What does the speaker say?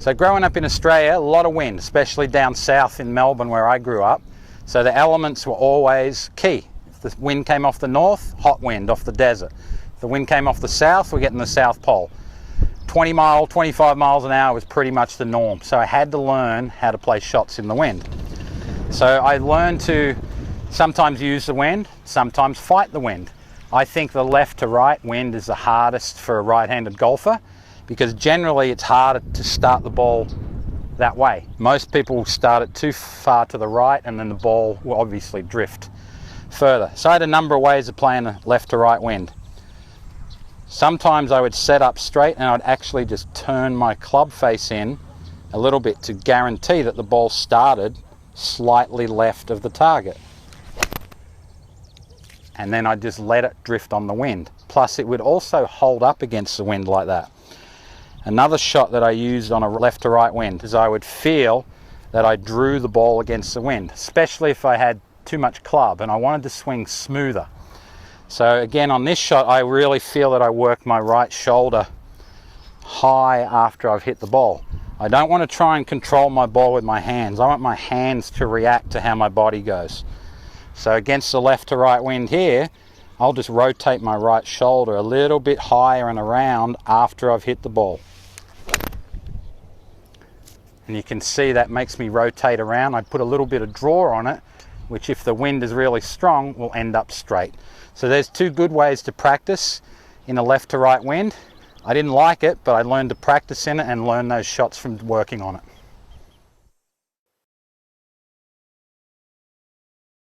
So growing up in Australia, a lot of wind, especially down south in Melbourne where I grew up. So the elements were always key. If the wind came off the north, hot wind off the desert. If the wind came off the south, we're getting the South Pole. 25 miles an hour was pretty much the norm. So I had to learn how to play shots in the wind. So I learned to sometimes use the wind, sometimes fight the wind. I think the left to right wind is the hardest for a right-handed golfer because generally it's harder to start the ball that way. Most people start it too far to the right and then the ball will obviously drift further. So I had a number of ways of playing a left to right wind. Sometimes I would set up straight and I'd actually just turn my club face in a little bit to guarantee that the ball started slightly left of the target. And then I'd just let it drift on the wind. Plus it would also hold up against the wind like that. Another shot that I used on a left to right wind is I would feel that I drew the ball against the wind, especially if I had too much club and I wanted to swing smoother. So again, on this shot, I really feel that I work my right shoulder high after I've hit the ball. I don't want to try and control my ball with my hands. I want my hands to react to how my body goes. So against the left to right wind here, I'll just rotate my right shoulder a little bit higher and around after I've hit the ball. And you can see that makes me rotate around. I put a little bit of draw on it, which if the wind is really strong, will end up straight. So there's two good ways to practice in a left to right wind. I didn't like it, but I learned to practice in it and learn those shots from working on it.